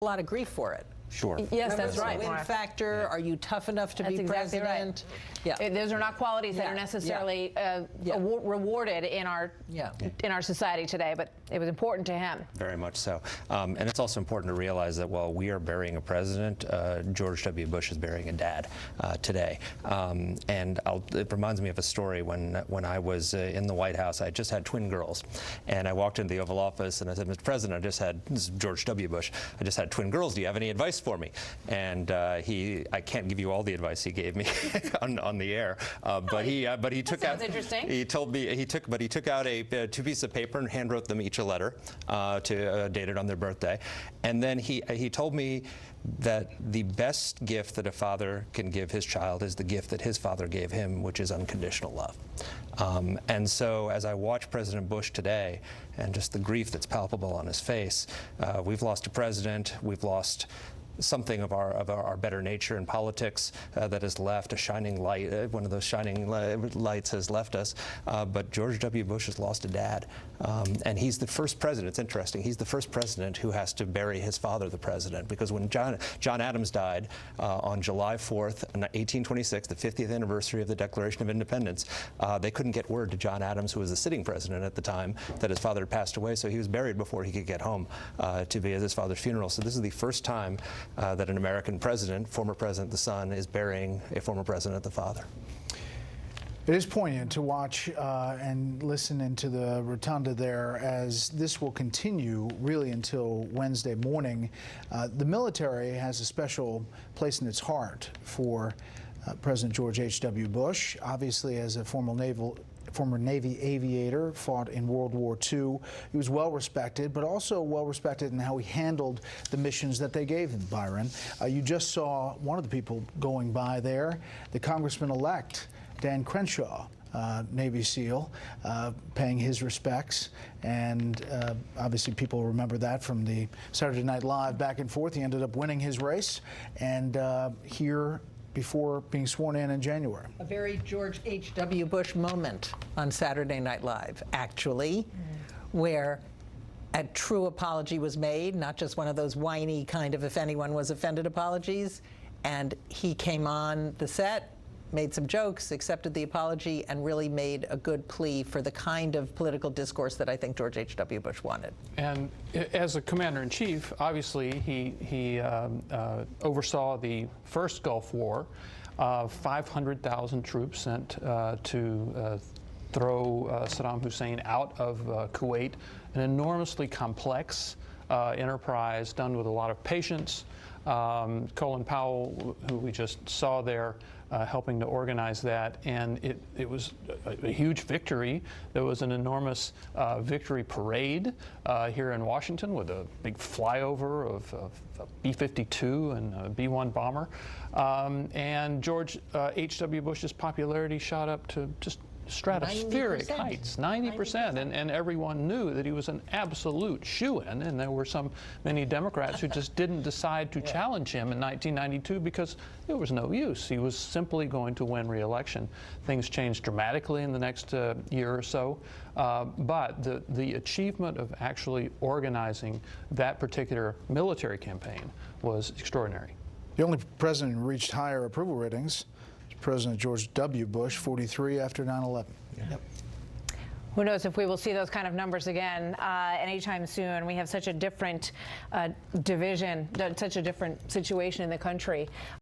a lot of grief for it. Sure. Yes, that's right. Win factor. Are you tough enough to be exactly president? Right. Yeah. Those are not qualities that are necessarily rewarded in our society today, but it was important to him. Very much so. And it's also important to realize that while we are burying a president, George W. Bush is burying a dad today. And it reminds me of a story when I was in the White House. I just had twin girls, and I walked into the Oval Office and I said, "Mr. President, this is George W. Bush. I just had twin girls. Do you have any advice for me?" And I can't give you all the advice he gave me on the air, but he took out. Interesting. He told me he took out two pieces of paper and hand wrote them each a letter dated on their birthday, and then he told me that the best gift that a father can give his child is the gift that his father gave him, which is unconditional love. And so as I watch President Bush today and just the grief that's palpable on his face, we've lost a president, we've lost something of our better nature in politics that has left a shining light. One of those shining lights has left us. But George W. Bush has lost a dad. And he's the first president. It's interesting. He's the first president who has to bury his father, the president, because when John Adams died on July 4th, 1826, the 50th anniversary of the Declaration of Independence, they couldn't get word to John Adams, who was the sitting president at the time, that his father had passed away. So he was buried before he could get home to be at his father's funeral. So this is the first time that an American president, former president the son, is burying a former president the father. It is poignant to watch and listen into the rotunda there, as this will continue really until Wednesday morning. The military has a special place in its heart for President George H.W. Bush, obviously as a former Navy aviator, fought in World War II. He was well respected, but also well respected in how he handled the missions that they gave him, Byron. You just saw one of the people going by there, the Congressman-elect Dan Crenshaw, Navy SEAL, paying his respects. And obviously people remember that from the Saturday Night Live back and forth. He ended up winning his race, and here before being sworn in January. A very George H.W. Bush moment on Saturday Night Live, actually, where a true apology was made, not just one of those whiny kind of if anyone was offended apologies. And he came on the set, made some jokes, accepted the apology, and really made a good plea for the kind of political discourse that I think George H.W. Bush wanted. And as a commander-in-chief, obviously he oversaw the first Gulf War, 500,000 troops sent to throw Saddam Hussein out of Kuwait, an enormously complex enterprise done with a lot of patience. Colin Powell, who we just saw there, helping to organize that, and it was a huge victory. There was an enormous victory parade here in Washington with a big flyover of B-52 and a B-1 bomber. And George H.W. Bush's popularity shot up to just stratospheric 90%. heights, 90%, and everyone knew that he was an absolute shoo-in, and there were many Democrats who just didn't decide to challenge him in 1992 because there was no use. He was simply going to win re-election. Things changed dramatically in the next year or so, but the achievement of actually organizing that particular military campaign was extraordinary. The only president who reached higher approval ratings, President George W. Bush, 43 after 9/11. Yep. Who knows if we will see those kind of numbers again anytime soon. We have such a different division, such a different situation in the country.